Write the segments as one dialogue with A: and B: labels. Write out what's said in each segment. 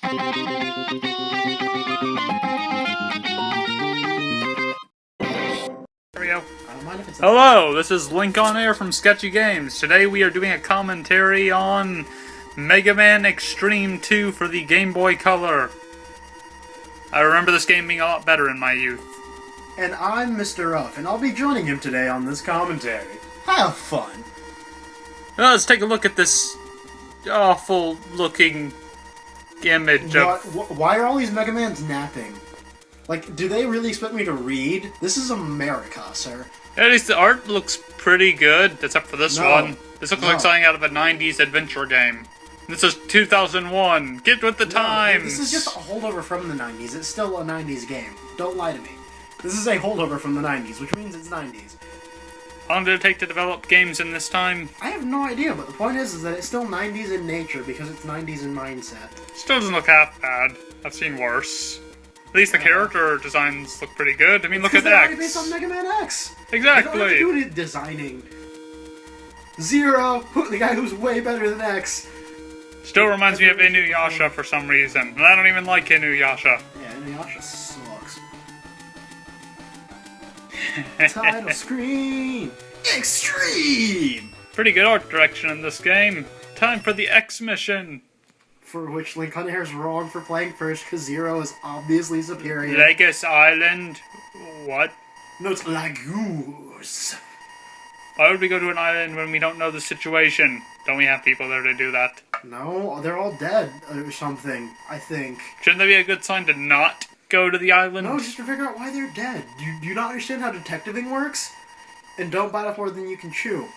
A: There we go. Hello, this is Link on Air from Sketchy Games. Today we are doing a commentary on Megaman Xtreme 2 for the Game Boy Color. I remember this game being a lot better in my youth.
B: And I'm Mr. Ruff, and I'll be joining him today on this commentary. Have fun!
A: Well, let's take a look at this awful looking image of...
B: Why are all these Megamans napping? Like, do they really expect me to read? This is America, sir.
A: At least the art looks pretty good, except for this one. This looks like something out of a 90s adventure game. This is 2001. Get with the times!
B: This is just a holdover from the 90s. It's still a 90s game. Don't lie to me. This is a holdover from the 90s, which means it's 90s.
A: How long did it take to develop games in this time?
B: I have no idea, but the point is that it's still 90s in nature because it's 90s in mindset.
A: Still doesn't look half bad. I've seen worse. At least the character designs look pretty good. I mean, look at
B: they're
A: X.
B: already based on Mega Man X.
A: Exactly.
B: They don't have to do any designing. Zero, the guy who's way better than X.
A: Still reminds me of Inuyasha for some reason. And I don't even like Inuyasha.
B: Yeah, Inuyasha sucks. Title screen! Extreme!
A: Pretty good art direction in this game. Time for the X mission.
B: For which Link on Air is wrong for playing first, because Zero is obviously superior.
A: Legus Island? What?
B: No, it's Lagos.
A: Why would we go to an island when we don't know the situation? Don't we have people there to do that?
B: No, they're all dead or something, I think.
A: Shouldn't that be a good sign to not go to the island?
B: No, just to figure out why they're dead. Do you not understand how detectiving works? And don't bite off more than you can chew.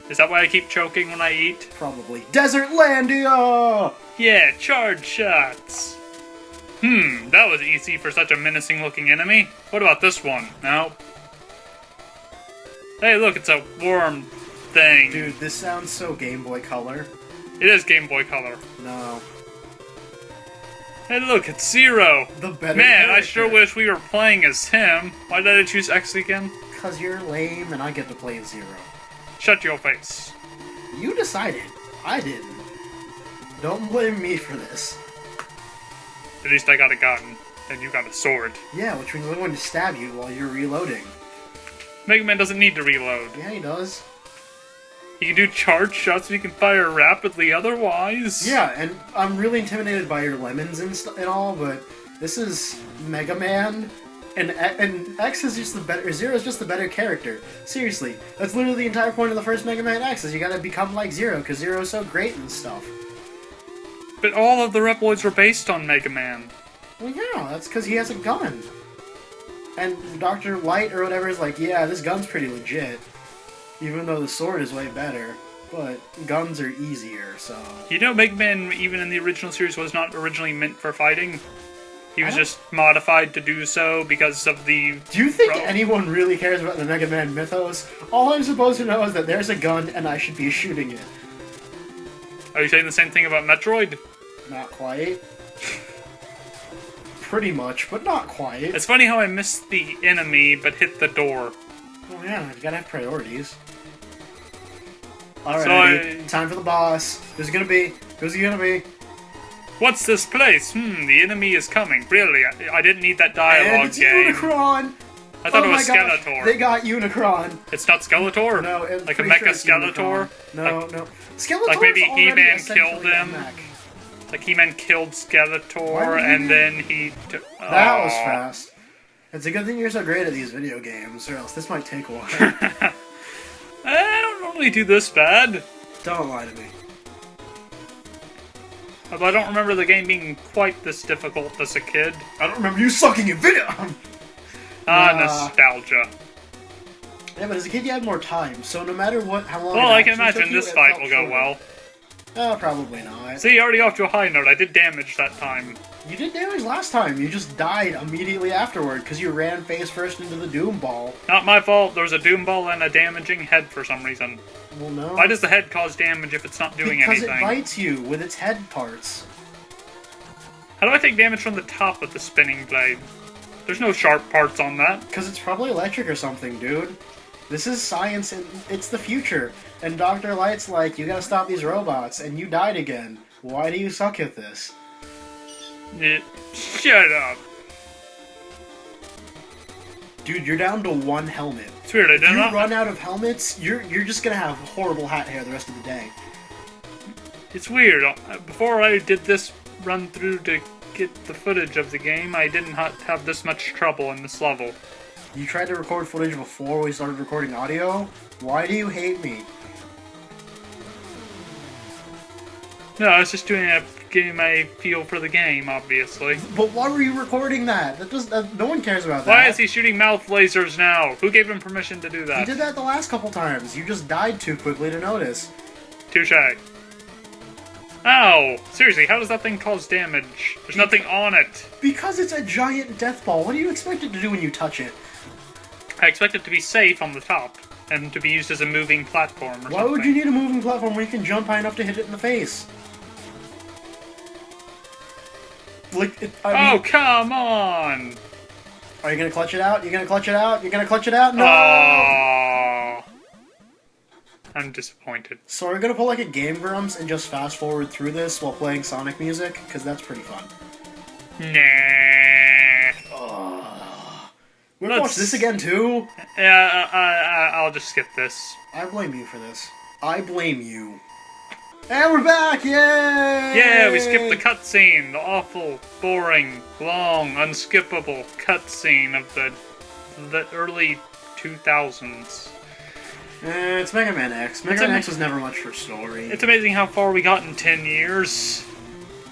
A: Is that why I keep choking when I eat?
B: Probably. Desertlandia!
A: Yeah, charge shots! That was easy for such a menacing looking enemy. What about this one? No. Hey, look, it's a worm thing.
B: Dude, this sounds so Game Boy Color.
A: It is Game Boy Color.
B: No.
A: Hey, look, it's Zero.
B: The better
A: Man,
B: character.
A: I sure wish we were playing as him. Why did I choose X again?
B: Because you're lame and I get to play as Zero.
A: Shut your face.
B: You decided. I didn't. Don't blame me for this.
A: At least I got a gun, and you got a sword.
B: Yeah, which means I'm going to stab you while you're reloading.
A: Mega Man doesn't need to reload.
B: Yeah, he does.
A: He can do charge shots so he can fire rapidly otherwise.
B: Yeah, and I'm really intimidated by your lemons and all, but this is Mega Man, and X is just the better, Zero is just the better character. Seriously, that's literally the entire point of the first Mega Man X, is you gotta become like Zero, because Zero is so great and stuff.
A: But all of the Reploids were based on Mega Man.
B: Well, yeah, that's because he has a gun. And Dr. Light or whatever is like, yeah, this gun's pretty legit. Even though the sword is way better. But guns are easier, so...
A: You know, Mega Man, even in the original series, was not originally meant for fighting. He was just modified to do so because of the...
B: Do you think anyone really cares about the Mega Man mythos? All I'm supposed to know is that there's a gun and I should be shooting it.
A: Are you saying the same thing about Metroid?
B: Not quite. Pretty much, but not quite.
A: It's funny how I missed the enemy, but hit the door.
B: Oh yeah, you gotta have priorities. Alright, time for the boss. Who's it gonna be? Who's it gonna be?
A: What's this place? The enemy is coming. Really, I didn't need that dialogue
B: And it's
A: game.
B: Unicron!
A: I thought it was
B: Gosh,
A: Skeletor.
B: they got Unicron.
A: It's not Skeletor?
B: No,
A: like a Mecha Skeletor?
B: No,
A: like,
B: no. Skeletor.
A: Like maybe He-Man killed him? Like He-Man killed Skeletor and then he...
B: That was fast. It's a good thing you're so great at these video games, or else this might take a while.
A: I don't normally do this bad.
B: Don't lie to me.
A: But I don't remember the game being quite this difficult as a kid.
B: I don't remember you sucking in video!
A: Nostalgia.
B: Yeah, but as a kid you had more time, so no matter how long...
A: Well, I can imagine this fight will go well.
B: Probably not.
A: See, already off to a high note. I did damage that time.
B: You did damage last time. You just died immediately afterward because you ran face first into the Doom Ball.
A: Not my fault. There was a Doom Ball and a damaging head for some reason.
B: Well, no.
A: Why does the head cause damage if it's not doing anything?
B: Because it bites you with its head parts.
A: How do I take damage from the top of the spinning blade? There's no sharp parts on that.
B: Because it's probably electric or something, dude. This is science, and it's the future. And Dr. Light's like, you gotta stop these robots, and you died again. Why do you suck at this?
A: Shut up.
B: Dude, you're down to one helmet.
A: It's weird,
B: If you run out of helmets, you're just gonna have horrible hat hair the rest of the day.
A: It's weird. Before I did this run through to get the footage of the game, I didn't have this much trouble in this level.
B: You tried to record footage before we started recording audio? Why do you hate me?
A: No, I was just getting my feel for the game, obviously.
B: But why were you recording that? No one cares about that.
A: Why is he shooting mouth lasers now? Who gave him permission to do that?
B: He did that the last couple times. You just died too quickly to notice.
A: Touche. Ow! Seriously, how does that thing cause damage? There's nothing on it.
B: Because it's a giant death ball. What do you expect it to do when you touch it?
A: I expect it to be safe on the top, and to be used as a moving platform or something.
B: Why would you need a moving platform where you can jump high enough to hit it in the face?
A: Oh, come on!
B: Are you gonna clutch it out? You're gonna clutch it out? You're gonna clutch it out? No!
A: Oh, I'm disappointed.
B: So we're gonna pull like a Game Grumps and just fast forward through this while playing Sonic music? Because that's pretty fun.
A: Nah.
B: We're gonna watch this again too?
A: Yeah, I'll just skip this.
B: I blame you for this. I blame you. And we're back! Yay!
A: Yeah, we skipped the cutscene. The awful, boring, long, unskippable cutscene of the early 2000s.
B: It's Mega Man X. Mega Man X was never much for story.
A: It's amazing how far we got in 10 years.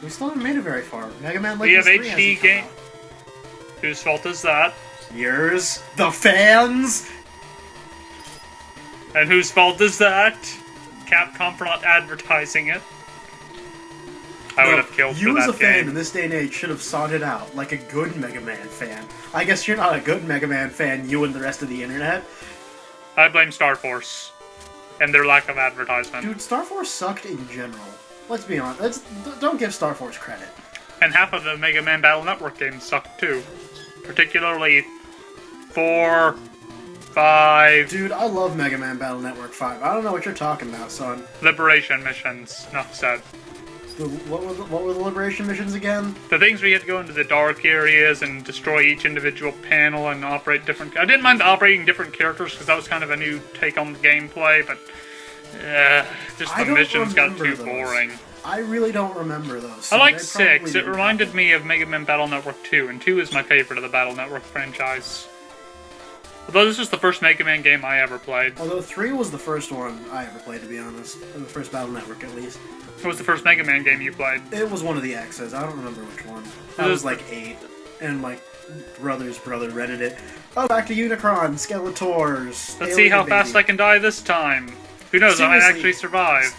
B: We still haven't made it very far. Mega Man
A: We have
B: Legends 3
A: HD game. Whose fault is that?
B: Yours? The fans?
A: And whose fault is that? Capcom for not advertising it. I would have killed for that game.
B: You as a fan in this day and age should have sought it out, like a good Mega Man fan. I guess you're not a good Mega Man fan, you and the rest of the internet.
A: I blame Star Force. And their lack of advertisement.
B: Dude, Star Force sucked in general. Let's be honest. Don't give Star Force credit.
A: And half of the Mega Man Battle Network games sucked too. Particularly 4, 5...
B: Dude, I love Mega Man Battle Network 5. I don't know what you're talking about, son.
A: Liberation missions. Enough said.
B: What were the liberation missions again?
A: The things where you had to go into the dark areas and destroy each individual panel and operate different... I didn't mind operating different characters because that was kind of a new take on the gameplay, but... just the missions got too boring.
B: I really don't remember those. So
A: I like 6. It reminded me of Mega Man Battle Network 2, and 2 is my favorite of the Battle Network franchise. Although this is the first Mega Man game I ever played.
B: Although 3 was the first one I ever played, to be honest. The first Battle Network, at least.
A: What was the first Mega Man game you played?
B: It was one of the X's. I don't remember which one. I was like 8. And my brother's brother rented it. Oh, back to Unicron, Skeletors.
A: Let's see how fast I can die this time. Who knows, I might actually survive.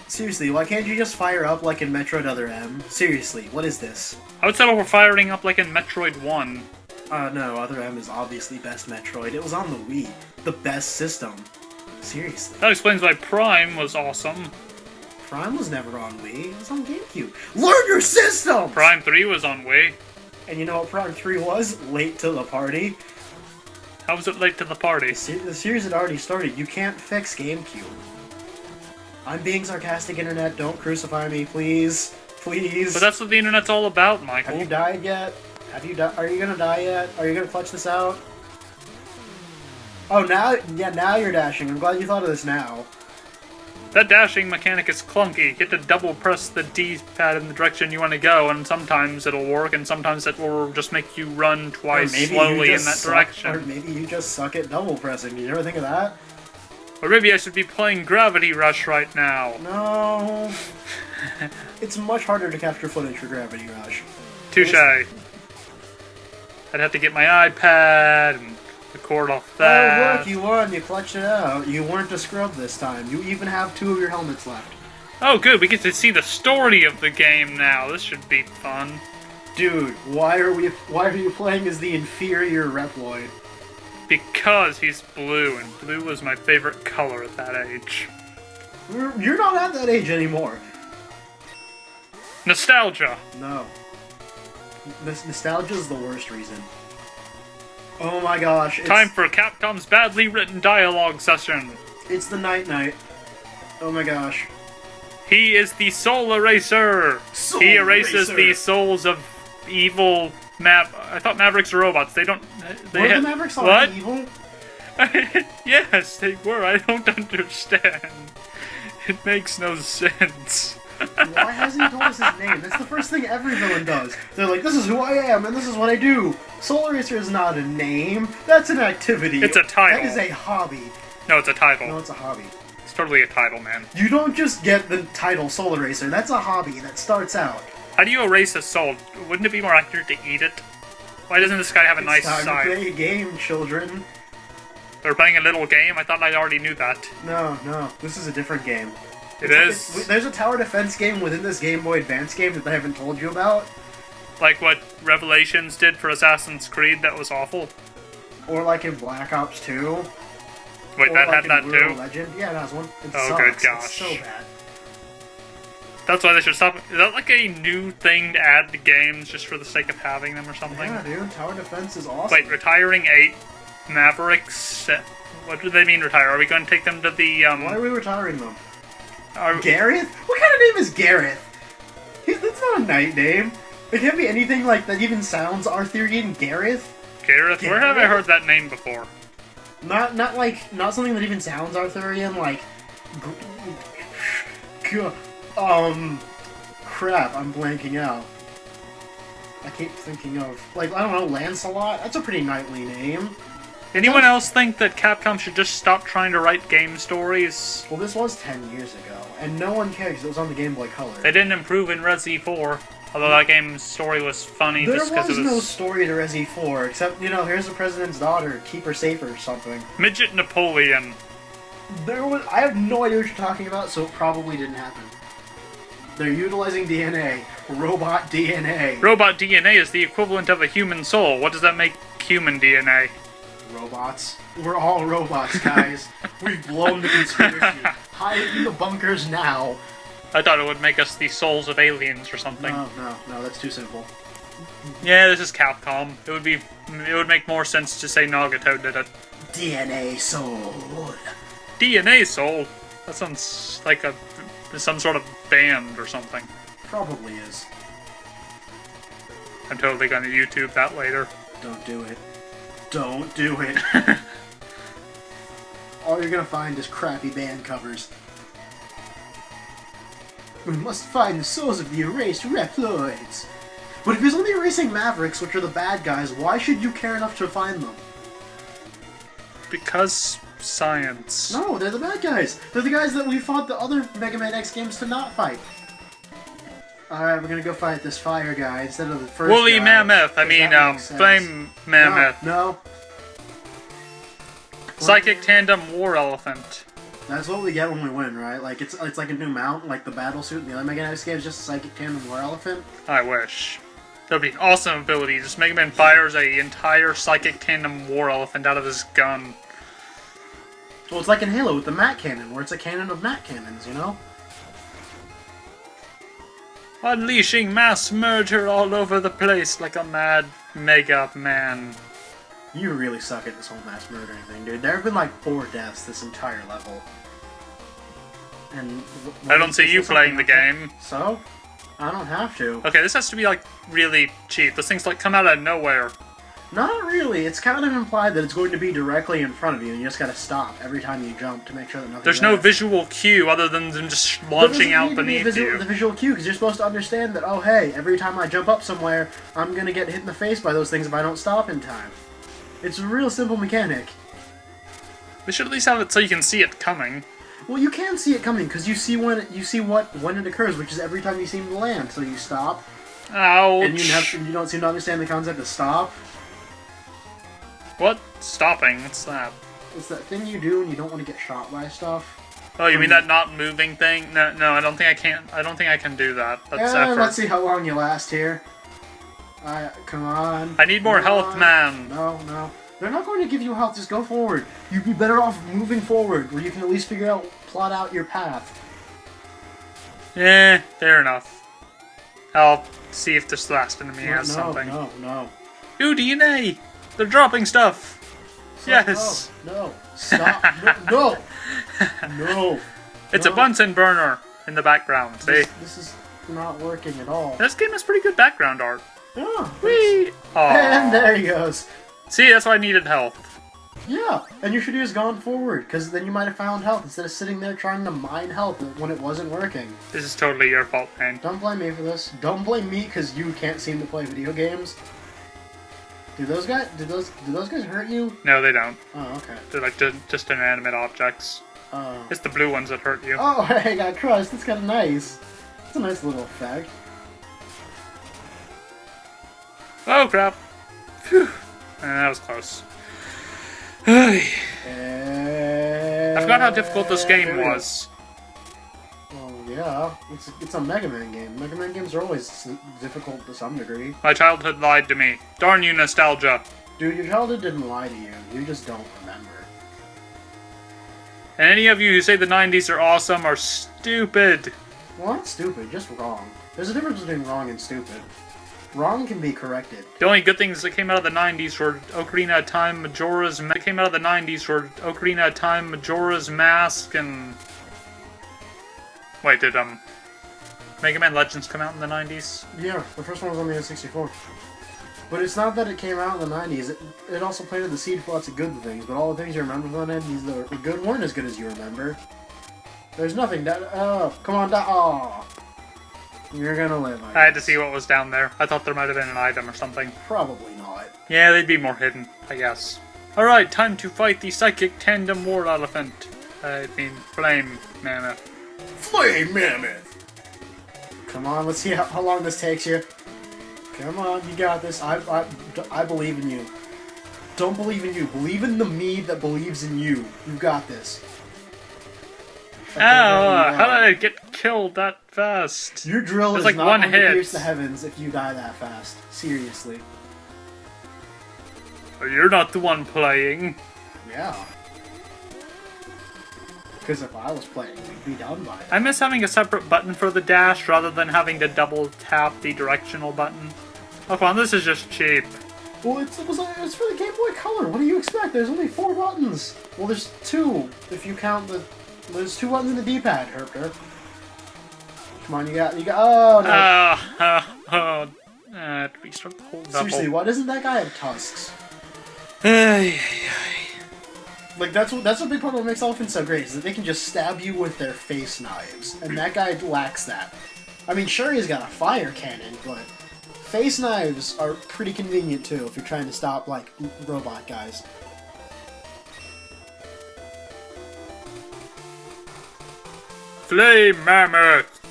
B: Seriously, why can't you just fire up like in Metroid Other M? Seriously, what is this?
A: I would settle for firing up like in Metroid 1.
B: No, Other M is obviously best Metroid. It was on the Wii. The best system. Seriously.
A: That explains why Prime was awesome.
B: Prime was never on Wii. It was on GameCube. Learn your system!
A: Prime 3 was on Wii.
B: And you know what Prime 3 was? Late to the party.
A: How was it late to the party?
B: The series had already started. You can't fix GameCube. I'm being sarcastic, Internet. Don't crucify me, please. Please.
A: But that's what the Internet's all about, Michael.
B: Have you died yet? Have you died? Are you gonna die yet? Are you gonna clutch this out? Oh, now you're dashing. I'm glad you thought of this now.
A: That dashing mechanic is clunky. You get to double press the D-pad in the direction you want to go, and sometimes it'll work, and sometimes it will just make you run twice slowly in that direction.
B: Or maybe you just suck at double pressing. Did you ever think of that?
A: Or maybe I should be playing Gravity Rush right now.
B: No. It's much harder to capture footage for Gravity Rush.
A: Touche. I'd have to get my iPad and record off that.
B: Oh, look, you won. You clutched it out. You weren't a scrub this time. You even have 2 of your helmets left.
A: Oh, good. We get to see the story of the game now. This should be fun.
B: Dude, why are you playing as the inferior Reploid?
A: Because he's blue, and blue was my favorite color at that age.
B: You're not at that age anymore.
A: Nostalgia.
B: No. Nostalgia is the worst reason. Oh my gosh.
A: Time for Capcom's badly written dialogue session.
B: It's the Night. Oh my gosh.
A: He is the Soul Eraser. He erases the souls of evil I thought Mavericks are robots. They don't.
B: Were the Mavericks already evil?
A: Yes, they were. I don't understand. It makes no sense.
B: Why hasn't he told us his name? That's the first thing every villain does. They're like, this is who I am, and this is what I do. Soul Eraser is not a name. That's an activity.
A: It's a title.
B: That is a hobby.
A: No, it's a title.
B: No, it's a hobby.
A: It's totally a title, man.
B: You don't just get the title Soul Eraser. That's a hobby that starts out.
A: How do you erase a soul? Wouldn't it be more accurate to eat it? Why doesn't this guy have a nice
B: side? It's time
A: side?
B: to play a game, children.
A: They're playing a little game? I thought I already knew that.
B: No. This is a different game.
A: It is?
B: There's a tower defense game within this Game Boy Advance game that I haven't told you about.
A: Like what Revelations did for Assassin's Creed that was awful?
B: Or like in Black Ops 2.
A: Wait,
B: or
A: that
B: like
A: had that
B: in
A: too?
B: Brutal Legend. Yeah, that has one. It
A: Oh,
B: sucks.
A: good gosh.
B: It's so bad.
A: That's why they should stop. Is that like a new thing to add to games just for the sake of having them or something?
B: Yeah, dude. Tower defense is awesome.
A: Wait, retiring 8 Mavericks? What do they mean retire? Are we going to take them to the,
B: Why are we retiring them? Gareth? What kind of name is Gareth? That's not a knight name. It can't be anything like that even sounds Arthurian. Gareth?
A: Gareth? Where have I heard that name before?
B: Not something that even sounds Arthurian, like... Crap, I'm blanking out. I keep thinking of, like, I don't know, Lancelot? That's a pretty knightly name.
A: Anyone else think that Capcom should just stop trying to write game stories?
B: Well, this was 10 years ago, and no one cared because it was on the Game Boy Color.
A: They didn't improve in Resi 4, although that game's story was funny
B: There
A: just because it was...
B: no story to Resi 4, except, you know, here's the president's daughter, keep her safe or something.
A: Midget Napoleon.
B: I have no idea what you're talking about, so it probably didn't happen. They're utilizing DNA. Robot DNA.
A: Robot DNA is the equivalent of a human soul. What does that make human DNA?
B: Robots. We're all robots, guys. We've blown the conspiracy. Hide in the bunkers now.
A: I thought it would make us the souls of aliens or something.
B: No, that's too simple.
A: Yeah, this is Capcom. It would make more sense to say Nagato did it.
B: DNA soul.
A: DNA soul? That sounds like some sort of band or something.
B: Probably is.
A: I'm totally gonna YouTube that later.
B: Don't do it. Don't do it. All you're gonna find is crappy band covers. We must find the souls of the erased Reploids. But if he's only erasing Mavericks, which are the bad guys, why should you care enough to find them?
A: Because science.
B: No, they're the bad guys. They're the guys that we fought the other Mega Man X games to not fight. Alright, we're gonna go fight this fire guy instead of the first
A: Woolly
B: guy.
A: Mammoth. Flame Mammoth.
B: No.
A: Psychic Tandem War Elephant.
B: That's what we get when we win, right? Like, it's like a new mount, like the battle suit in the other Mega Man X games, just a Psychic Tandem War Elephant.
A: I wish. That would be an awesome ability. Just Mega Man fires an entire Psychic Tandem War Elephant out of his gun.
B: Well, it's like in Halo with the Mat Cannon, where it's a cannon of Mat Cannons, you know?
A: Unleashing mass murder all over the place like a mad Mega Man.
B: You really suck at this whole mass murdering thing, dude. There have been like 4 deaths this entire level. And
A: I don't see you playing the game.
B: So? I don't have to.
A: Okay, this has to be like really cheap. This thing's like come out of nowhere.
B: Not really. It's kind of implied that it's going to be directly in front of you, and you just gotta stop every time you jump to make sure that nothing.
A: There's no visual cue other than them just launching out beneath you.
B: The visual cue, because you're supposed to understand that, oh hey, every time I jump up somewhere, I'm gonna get hit in the face by those things if I don't stop in time. It's a real simple mechanic.
A: They should at least have it so you can see it coming.
B: Well, you can see it coming because you see when it occurs, which is every time you seem to land. So you stop.
A: Ouch!
B: And you don't seem to understand the concept of stop.
A: What? Stopping? What's that?
B: It's that thing you do when you don't want to get shot by stuff.
A: Oh, you mean that not moving thing? No, I don't think I can. I don't think I can do that. That's effort.
B: Let's see how long you last here. Come on.
A: I need more health, man.
B: No. They're not going to give you health. Just go forward. You'd be better off moving forward, where you can at least plot out your path.
A: Yeah, fair enough. I'll see if this last enemy has something.
B: No.
A: Ooh, DNA! They're dropping stuff!
B: Yes! No. Stop. No.
A: It's a Bunsen burner! in the background. See?
B: This is not working at all.
A: This game has pretty good background art.
B: Yeah.
A: Whee!
B: And there he goes.
A: See, that's why I needed health.
B: Yeah, and you should use gone forward, because then you might have found health instead of sitting there trying to mine health when it wasn't working.
A: This is totally your fault, man.
B: Don't blame me for this. Don't blame me because you can't seem to play video games. Do those guys hurt you?
A: No, they don't.
B: Oh, okay.
A: They're like just inanimate objects.
B: Oh.
A: It's the blue ones that hurt you.
B: Oh, hey, I got crushed. That's kind of nice. It's a nice little effect.
A: Oh, crap. Phew. That was close. I forgot how difficult this game was.
B: Oh, yeah. It's a Mega Man game. Mega Man games are always difficult to some degree.
A: My childhood lied to me. Darn you, nostalgia.
B: Dude, your childhood didn't lie to you. You just don't remember.
A: And any of you who say the 90s are awesome are stupid.
B: Well, not stupid, just wrong. There's a difference between wrong and stupid. Wrong can be corrected.
A: The only good things that came out of the 90s were Ocarina of Time, Majora's Mask, and... Wait, did, Mega Man Legends come out in the 90s?
B: Yeah, the first one was on the N64. But it's not that it came out in the 90s, it also planted the seed for lots of good things, but all the things you remember from the 90s that were good weren't as good as you remember. There's nothing that... Oh, come on down. Oh. You're gonna live,
A: I had to see what was down there. I thought there might have been an item or something.
B: Probably not.
A: Yeah, they'd be more hidden, I guess. Alright, time to fight the Psychic Tandem War Elephant. Flame Mammoth.
B: Flame Mammoth! Come on, let's see how long this takes you. Come on, you got this. I believe in you. Don't believe in you. Believe in the me that believes in you. You've got this.
A: Ow! How did I get killed that fast?
B: Your drill is
A: like
B: not
A: one
B: going to
A: hit.
B: pierce the heavens if you die that fast. Seriously.
A: You're not the one playing.
B: Yeah. Because if I was playing, we'd be done by it.
A: I miss having a separate button for the dash rather than having to double tap the directional button. Oh, come on, this is just cheap.
B: Well, it's for the Game Boy Color. What do you expect? There's only 4 buttons. Well, there's 2 if you count the... There's 2 buttons in the D-pad, Herper. Come on, you got... Oh, no.
A: Restart the whole double.
B: Seriously, why doesn't that guy have tusks? Like, that's a big part of what makes elephants so great, is that they can just stab you with their face knives. And that guy lacks that. I mean, sure, he's got a fire cannon, but... Face knives are pretty convenient, too, if you're trying to stop, like, robot guys.
A: Flame Mammoth!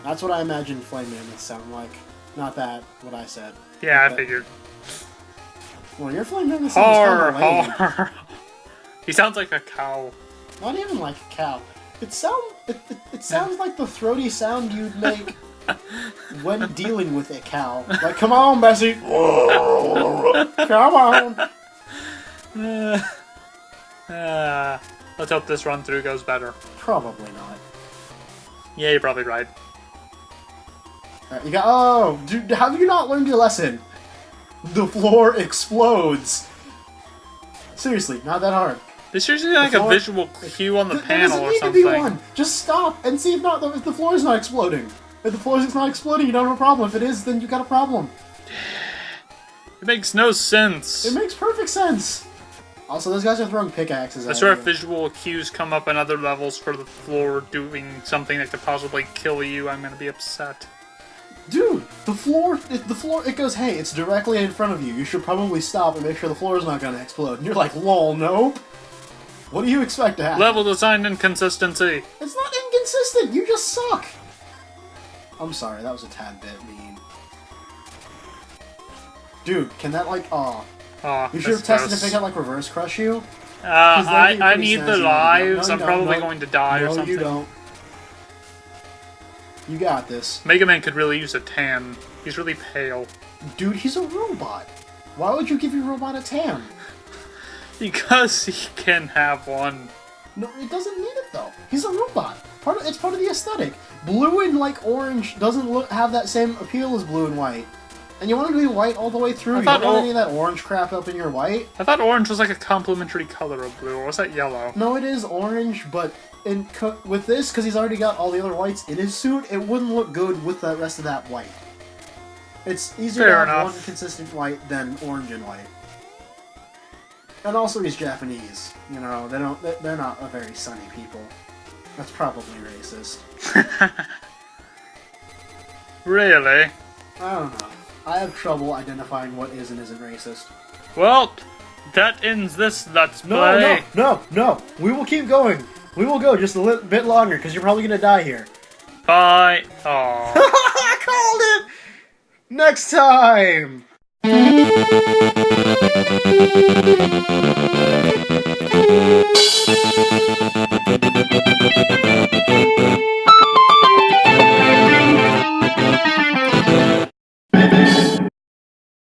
B: That's what I imagined flame mammoths sound like. Not that, what I said.
A: Yeah,
B: but,
A: I figured.
B: Well, your flame mammoth sounds kind of lame.
A: He sounds like a cow.
B: Not even like a cow. It sounds like the throaty sound you'd make when dealing with a cow. Like, come on, Bessie! Come on!
A: Let's hope this run through goes better.
B: Probably not.
A: Yeah, you're probably right.
B: You got... Oh! Dude, have you not learned your lesson? The floor explodes! Seriously, not that hard.
A: There's usually like a visual cue on the panel or something.
B: There doesn't need to be one. Just stop and see if the floor is not exploding. If the floor is not exploding, you don't have a problem. If it is, then you got a problem.
A: It makes no sense.
B: It makes perfect sense. Also, those guys are throwing pickaxes at you.
A: I swear if visual cues come up in other levels for the floor doing something that could possibly kill you, I'm gonna be upset.
B: Dude, the floor, it goes, hey, it's directly in front of you. You should probably stop and make sure the floor is not gonna explode. And you're like, lol, nope. What do you expect to happen?
A: Level design inconsistency.
B: It's not inconsistent. You just suck. I'm sorry. That was a tad bit mean. Dude, can that like... Oh, you should have tested if it can like reverse crush you.
A: I need the lives. I'm probably going to die or something.
B: No, you don't. You got this.
A: Mega Man could really use a tan. He's really pale.
B: Dude, he's a robot. Why would you give your robot a tan?
A: Because he can have one.
B: No, it doesn't need it though. He's a robot. It's part of the aesthetic. Blue and like orange doesn't have that same appeal as blue and white. And you want it to be white all the way through? You don't want any of that orange crap up in your white?
A: I thought orange was like a complementary color of blue, or was that yellow?
B: No, it is orange, but with this, because he's already got all the other whites in his suit, it wouldn't look good with the rest of that white. It's easier to have one consistent white than orange and white. And also he's Japanese. You know, they're not a very sunny people. That's probably racist.
A: Really?
B: I don't know. I have trouble identifying what is and isn't racist.
A: Well, that ends this Let's Play.
B: No! We will keep going. We will go just a little bit longer, because you're probably gonna die here.
A: Bye. Aww.
B: I called it! Next time!